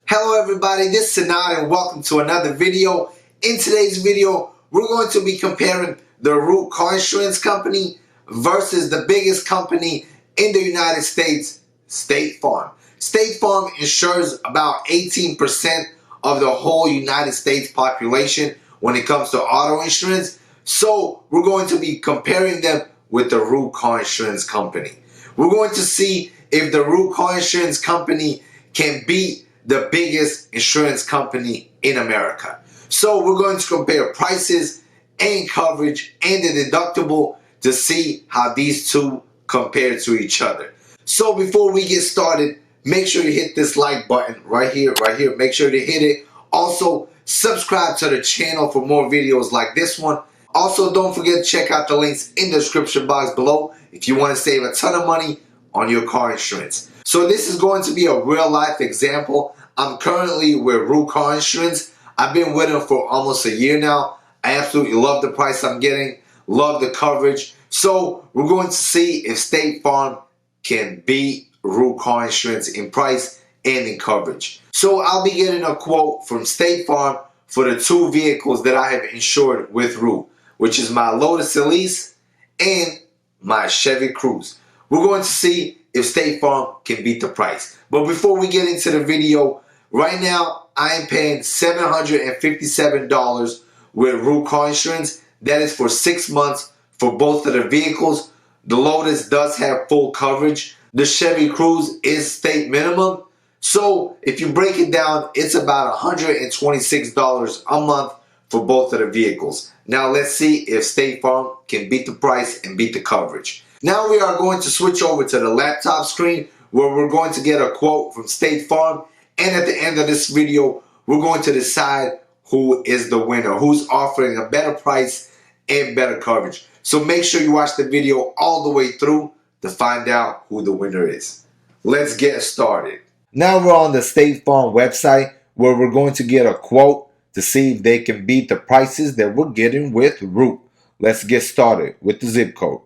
Hello everybody, this is Sanad and welcome to another video. In today's video, we're going to be comparing the Root Car Insurance Company versus the biggest company in the United States, State Farm. State Farm insures about 18% of the whole United States population when it comes to auto insurance. So we're going to be comparing them with the Root Car Insurance Company. We're going to see if the Root Car Insurance Company can beat the biggest insurance company in America. So we're going to compare prices and coverage and the deductible to see how these two compare to each other. So before we get started, make sure you hit this like button right here. Make sure to hit it. Also, subscribe to the channel for more videos like this one. Also, don't forget to check out the links in the description box below if you want to save a ton of money on your car insurance. So this is going to be a real life example. I'm currently with Root Car Insurance. I've been with them for almost a year now. I absolutely love the price I'm getting, love the coverage. So we're going to see if State Farm can beat Root Car Insurance in price and in coverage. So I'll be getting a quote from State Farm for the two vehicles that I have insured with Root, which is my Lotus Elise and my Chevy Cruze. We're going to see if State Farm can beat the price. But before we get into the video, right now I am paying $757 with Root Car Insurance. That is for 6 months for both of the vehicles. The Lotus does have full coverage. The Chevy Cruze is state minimum. So if you break it down, it's about $126 a month for both of the vehicles. Now let's see if State Farm can beat the price and beat the coverage. Now we are going to switch over to the laptop screen where we're going to get a quote from State Farm. And at the end of this video, we're going to decide who is the winner, who's offering a better price and better coverage. So make sure you watch the video all the way through to find out who the winner is. Let's get started. Now we're on the State Farm website where we're going to get a quote to see if they can beat the prices that we're getting with Root. Let's get started with the zip code.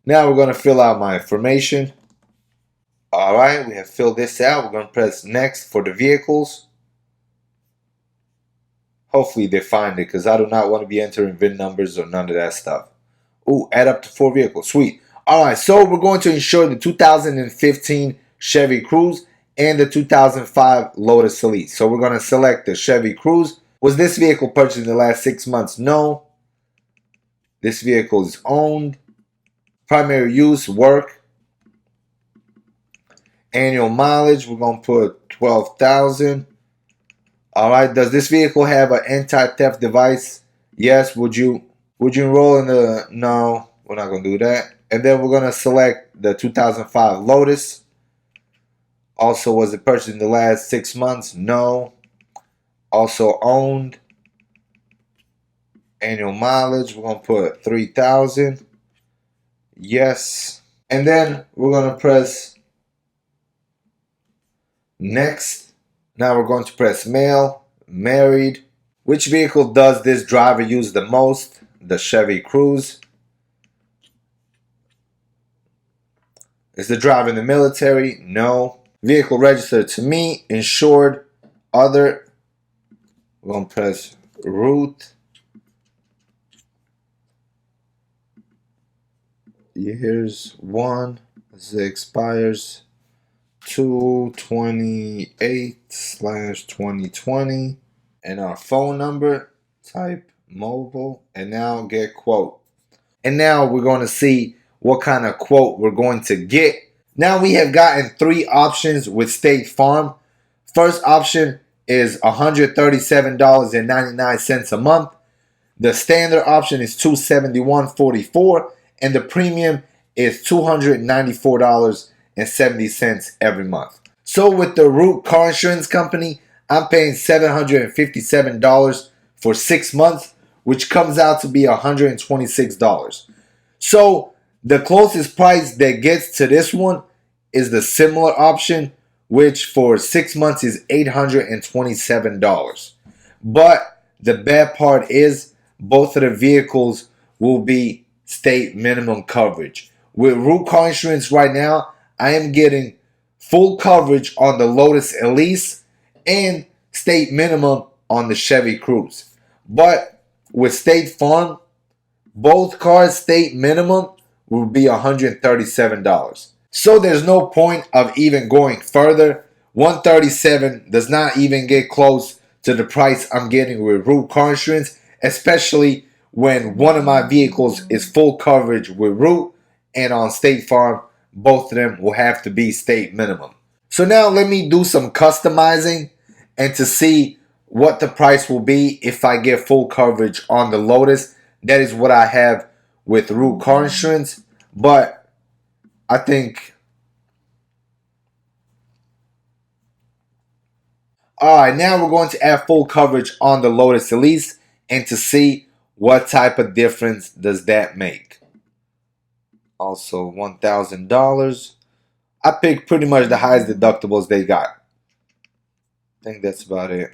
Now we're going to fill out my information. Alright, we have filled this out. We're going to press next for the vehicles. Hopefully they find it because I do not want to be entering VIN numbers or none of that stuff. Ooh, add up to 4 vehicles. Sweet. Alright, so we're going to insure the 2015 Chevy Cruze and the 2005 Lotus Elise. So we're going to select the Chevy Cruze. Was this vehicle purchased in the last 6 months? No. This vehicle is owned. Primary use, work. Annual mileage, we're going to put 12,000. Alright, does this vehicle have an anti-theft device? Yes. Would you enroll in the... No, we're not going to do that. And then we're going to select the 2005 Lotus. Also, was it purchased in the last 6 months? No. Also owned. Annual mileage, we're going to put 3,000. Yes. And then we're going to press next. Now we're going to press male, married. Which vehicle does this driver use the most? The Chevy Cruze. Is the driver in the military? No. Vehicle registered to me, insured, other. We're going to press Root. Here's 1. This expires 2/28/2020. And our phone number, type mobile, and now get quote. And now we're going to see what kind of quote we're going to get. Now we have gotten 3 options with State Farm. First option is $137.99 a month. The standard option is $271.44. And the premium is $294.70 every month. So with the Root Car Insurance Company, I'm paying $757 for 6 months, which comes out to be $126. So the closest price that gets to this one is the similar option, which for 6 months is $827. But the bad part is both of the vehicles will be state minimum coverage. With Root Car Insurance right now, I am getting full coverage on the Lotus Elise and state minimum on the Chevy Cruze. But with State Farm, both cars state minimum will be $137. So there's no point of even going further. 137 does not even get close to the price I'm getting with Root Car Insurance, especially when one of my vehicles is full coverage with Root, and on State Farm, both of them will have to be state minimum. So now let me do some customizing and to see what the price will be if I get full coverage on the Lotus. That is what I have with Root Car Insurance, but I think... Alright, now we're going to add full coverage on the Lotus Elise and to see what type of difference does that make. Also $1,000. I picked pretty much the highest deductibles they got. I think that's about it.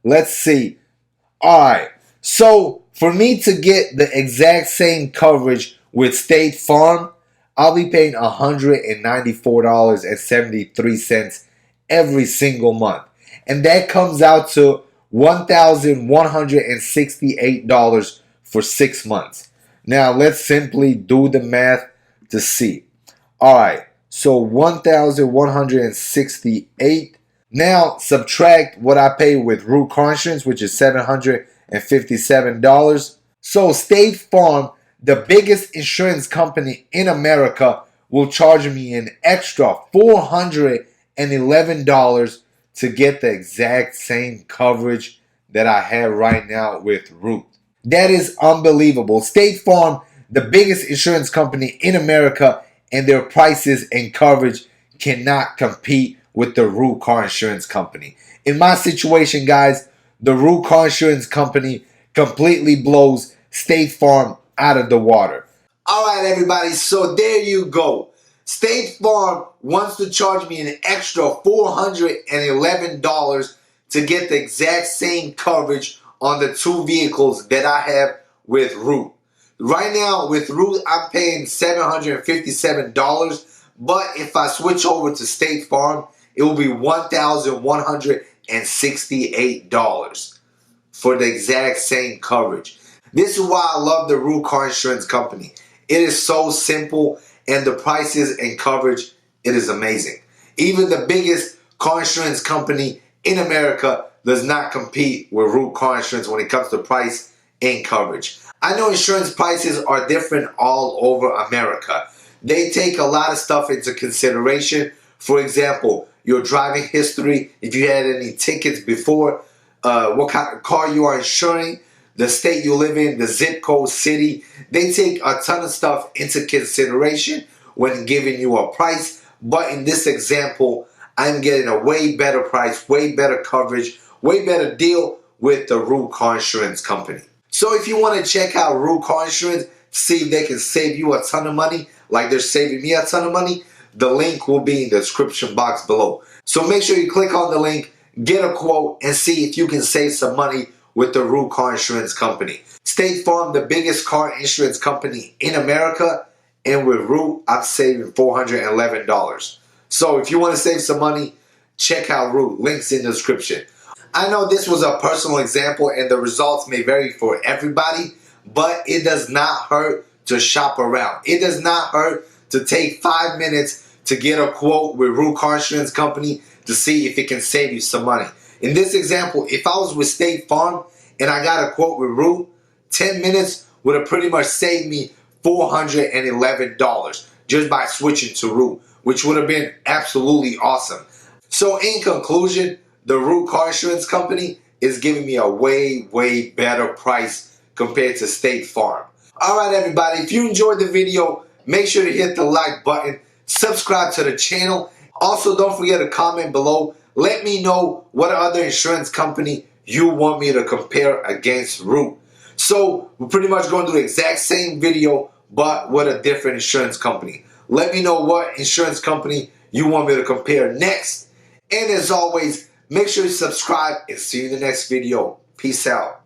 Let's see. Alright, so for me to get the exact same coverage with State Farm, I'll be paying $194.73 every single month. And that comes out to $1,168 for 6 months. Now let's simply do the math to see. Alright, so $1,168. Now subtract what I pay with Root Car Insurance, which is $757. So State Farm, the biggest insurance company in America, will charge me an extra $411 to get the exact same coverage that I have right now with Root. That is unbelievable. State Farm, the biggest insurance company in America, and their prices and coverage cannot compete with the Root Car Insurance Company. In my situation, guys, the Root Car Insurance Company completely blows State Farm out of the water. Alright everybody, so there you go. State Farm wants to charge me an extra $411 to get the exact same coverage on the two vehicles that I have with Root. Right now with Root, I'm paying $757, but if I switch over to State Farm, it will be $1,168 for the exact same coverage. This is why I love the Root Car Insurance Company. It is so simple, and the prices and coverage, it is amazing. Even the biggest car insurance company in America does not compete with Root Car Insurance when it comes to price and coverage. I know insurance prices are different all over America. They take a lot of stuff into consideration. For example, your driving history, if you had any tickets before, what kind of car you are insuring, the state you live in, the zip code, city. They take a ton of stuff into consideration when giving you a price. But in this example, I'm getting a way better price, way better coverage, way better deal with the Root Car Insurance Company. So if you want to check out Root Car Insurance, see if they can save you a ton of money, like they're saving me a ton of money, the link will be in the description box below. So make sure you click on the link, get a quote, and see if you can save some money with the Root Car Insurance Company. State Farm, the biggest car insurance company in America, and with Root, I'm saving $411. So if you want to save some money, check out Root. Links in the description. I know this was a personal example and the results may vary for everybody, but it does not hurt to shop around. It does not hurt to take 5 minutes to get a quote with Root Car Insurance Company to see if it can save you some money. In this example, if I was with State Farm and I got a quote with Root, 10 minutes would have pretty much saved me $411 just by switching to Root, which would have been absolutely awesome. So in conclusion, the Root Car Insurance Company is giving me a way, way better price compared to State Farm. Alright everybody, if you enjoyed the video, make sure to hit the like button, subscribe to the channel. Also, don't forget to comment below. Let me know what other insurance company you want me to compare against Root. So we're pretty much going to do the exact same video, but with a different insurance company. Let me know what insurance company you want me to compare next. And as always, make sure you subscribe and see you in the next video. Peace out.